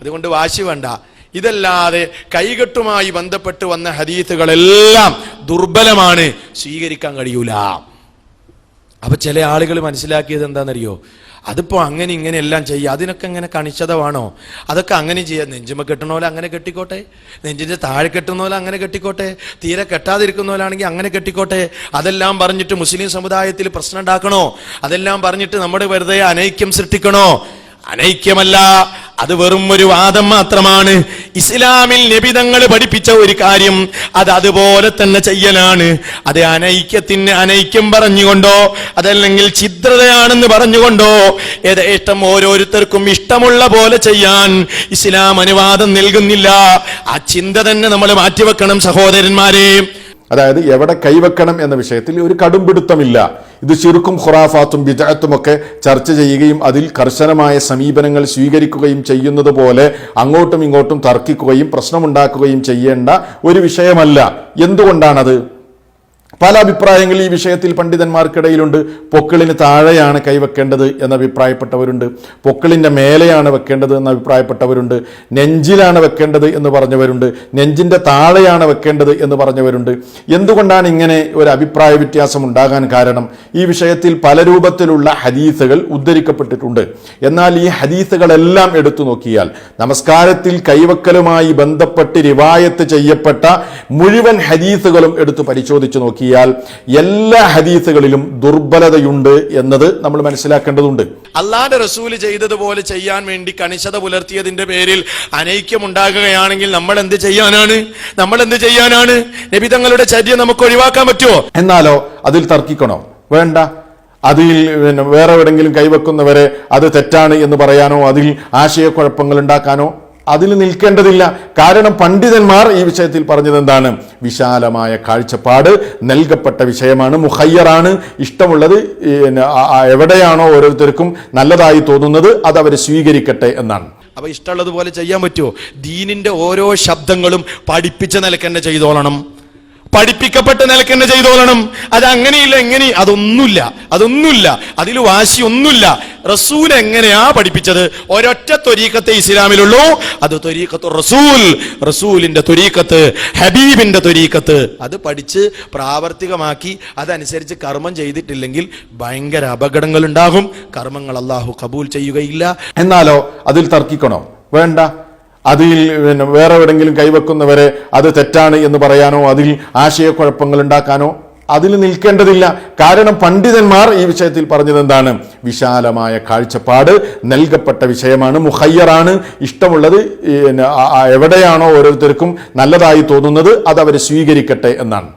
അതുകൊണ്ട് വാശി വേണ്ട. ഇതല്ലാതെ കൈകെട്ടുമായി ബന്ധപ്പെട്ട് വന്ന ഹദീസുകളെല്ലാം ദുർബലമാണ്, സ്വീകരിക്കാൻ കഴിയൂല. അപ്പൊ ചില ആളുകൾ മനസ്സിലാക്കിയത് എന്താണെന്നറിയോ? അതിപ്പോ അങ്ങനെ ഇങ്ങനെ എല്ലാം ചെയ്യുക, അതിനൊക്കെ ഇങ്ങനെ കണിശത വേണോ? അതൊക്കെ അങ്ങനെ ചെയ്യാം. നെഞ്ചുമ കെട്ടണ പോലെ അങ്ങനെ കെട്ടിക്കോട്ടെ, നെഞ്ചിന്റെ താഴെ കെട്ടുന്ന പോലെ അങ്ങനെ കെട്ടിക്കോട്ടെ, തീരെ കെട്ടാതിരിക്കുന്ന പോലാണെങ്കിൽ അങ്ങനെ കെട്ടിക്കോട്ടെ. അതെല്ലാം പറഞ്ഞിട്ട് മുസ്ലിം സമുദായത്തിൽ പ്രശ്നം ഉണ്ടാക്കണോ? അതെല്ലാം പറഞ്ഞിട്ട് നമ്മുടെ വെറുതെ അനൈക്യം സൃഷ്ടിക്കണോ? അനൈക്യമല്ല, അത് വെറും ഒരു വാദം മാത്രമാണ്. ഇസ്ലാമിൽ നബി തങ്ങൾ പഠിപ്പിച്ച ഒരു കാര്യം അത് അതുപോലെ തന്നെ ചെയ്യലാണ്. അത് അനൈക്യത്തിന് അനൈക്യം പറഞ്ഞുകൊണ്ടോ അതല്ലെങ്കിൽ ഛിദ്രതയാണെന്ന് പറഞ്ഞുകൊണ്ടോ യഥേഷ്ടം ഓരോരുത്തർക്കും ഇഷ്ടമുള്ള പോലെ ചെയ്യാൻ ഇസ്ലാം അനുവാദം നൽകുന്നില്ല. ആ ചിന്ത തന്നെ നമ്മൾ മാറ്റിവെക്കണം സഹോദരന്മാരെ. അതായത് എവിടെ കൈവെക്കണം എന്ന വിഷയത്തിൽ ഒരു കടുംപിടുത്തമില്ല. ഇത് ശിർക്കും ഖുറാഫാത്തും ബിദ്അത്തുമൊക്കെ ചർച്ച ചെയ്യുകയും അതിൽ കർശനമായ സമീപനങ്ങൾ സ്വീകരിക്കുകയും ചെയ്യുന്നത് പോലെ അങ്ങോട്ടും ഇങ്ങോട്ടും തർക്കിക്കുകയും പ്രശ്നമുണ്ടാക്കുകയും ചെയ്യേണ്ട ഒരു വിഷയമല്ല. എന്തുകൊണ്ടാണത്? പല അഭിപ്രായങ്ങൾ ഈ വിഷയത്തിൽ പണ്ഡിതന്മാർക്കിടയിലുണ്ട്. പൊക്കിളിന് താഴെയാണ് കൈവെക്കേണ്ടത് എന്ന് അഭിപ്രായപ്പെട്ടവരുണ്ട്, പൊക്കിളിൻ്റെ മേലെയാണ് വെക്കേണ്ടത് എന്ന് അഭിപ്രായപ്പെട്ടവരുണ്ട്, നെഞ്ചിലാണ് വെക്കേണ്ടത് എന്ന് പറഞ്ഞവരുണ്ട്, നെഞ്ചിൻ്റെ താഴെയാണ് വെക്കേണ്ടത് എന്ന് പറഞ്ഞവരുണ്ട്. എന്തുകൊണ്ടാണ് ഇങ്ങനെ ഒരു അഭിപ്രായ വ്യത്യാസം ഉണ്ടാകാൻ കാരണം? ഈ വിഷയത്തിൽ പല രൂപത്തിലുള്ള ഹദീസുകൾ ഉദ്ധരിക്കപ്പെട്ടിട്ടുണ്ട്. എന്നാൽ ഈ ഹദീസുകളെല്ലാം എടുത്തു നോക്കിയാൽ നമസ്കാരത്തിൽ കൈവെക്കലുമായി ബന്ധപ്പെട്ട് റിവായത്ത് ചെയ്യപ്പെട്ട മുഴുവൻ ഹദീസുകളും എടുത്ത് പരിശോധിച്ച് നോക്കിയാൽ എല്ലാ ഹദീസുകളിലും ദുർബലതയുണ്ട് എന്നത് നമ്മൾ മനസ്സിലാക്കേണ്ടതുണ്ട്. അല്ലാഹുവിന്റെ റസൂല് ചെയ്തതുപോലെ ചെയ്യാൻ വേണ്ടി കണിശത പുലർത്തിയതിന്റെ പേരിൽ അനൈക്യം ഉണ്ടാകുകയാണെങ്കിൽ നമ്മൾ എന്ത് ചെയ്യാനാണ്? നബി തങ്ങളുടെ ചര്യ നമുക്ക് ഒഴിവാക്കാൻ പറ്റുമോ? എന്നാലോ അതിൽ തർക്കിക്കണോ? വേണ്ട. അതിൽ വേറെ എവിടെങ്കിലും കൈവെക്കുന്നവരെ അത് തെറ്റാണ് എന്ന് പറയാനോ അതിൽ ആശയക്കുഴപ്പങ്ങൾ ഉണ്ടാക്കാനോ അതിൽ നിൽക്കേണ്ടതില്ല. കാരണം പണ്ഡിതന്മാർ ഈ വിഷയത്തിൽ പറഞ്ഞത് എന്താണ്? വിശാലമായ കാഴ്ചപ്പാട് നൽകപ്പെട്ട വിഷയമാണ്, മുഖയ്യറാണ്. ഇഷ്ടമുള്ളത് എവിടെയാണോ ഓരോരുത്തർക്കും നല്ലതായി തോന്നുന്നത് അത് അവർ സ്വീകരിക്കട്ടെ എന്നാണ്. അപ്പൊ ഇഷ്ടമുള്ളതുപോലെ ചെയ്യാൻ പറ്റുമോ? ദീനിന്റെ ഓരോ ശബ്ദങ്ങളും പഠിപ്പിച്ച നിലക്ക് തന്നെ ചെയ്തോളണം, പഠിപ്പിക്കപ്പെട്ട നിലക്ക് തന്നെ ചെയ്തോളണം. അത് അങ്ങനെയില്ല എങ്ങനെ, അതൊന്നുമില്ല, അതിൽ വാശിയൊന്നുമില്ല. റസൂൽ എങ്ങനെയാ പഠിപ്പിച്ചത്? ഒരൊറ്റ ത്വരീഖത്തെ ഇസ്ലാമിലുള്ളൂ, അത് ത്വരീഖത്തു റസൂൽ, റസൂലിന്റെ ത്വരീഖത്ത്, ഹബീബിന്റെ ത്വരീഖത്ത്. അത് പഠിച്ച് പ്രാവർത്തികമാക്കി അതനുസരിച്ച് കർമ്മം ചെയ്തിട്ടില്ലെങ്കിൽ ഭയങ്കര അപകടങ്ങൾ ഉണ്ടാകും, കർമ്മങ്ങൾ അല്ലാഹു കബൂൽ ചെയ്യുകയില്ല. എന്നാലോ അതിൽ തർക്കിക്കണോ? വേണ്ട. അതിൽ വേറെ എവിടെങ്കിലും കൈവെക്കുന്നവരെ അത് തെറ്റാണ് എന്ന് പറയാനോ അതിൽ ആശയക്കുഴപ്പങ്ങൾ ഉണ്ടാക്കാനോ അതിൽ നിൽക്കേണ്ടതില്ല. കാരണം പണ്ഡിതന്മാർ ഈ വിഷയത്തിൽ പറഞ്ഞത് എന്താണ്? വിശാലമായ കാഴ്ചപ്പാട് നൽകപ്പെട്ട വിഷയമാണ്, മുഖയ്യറാണ്. ഇഷ്ടമുള്ളത് എവിടെയാണോ ഓരോരുത്തർക്കും നല്ലതായി തോന്നുന്നത് അത് അവർ സ്വീകരിക്കട്ടെ എന്നാണ്.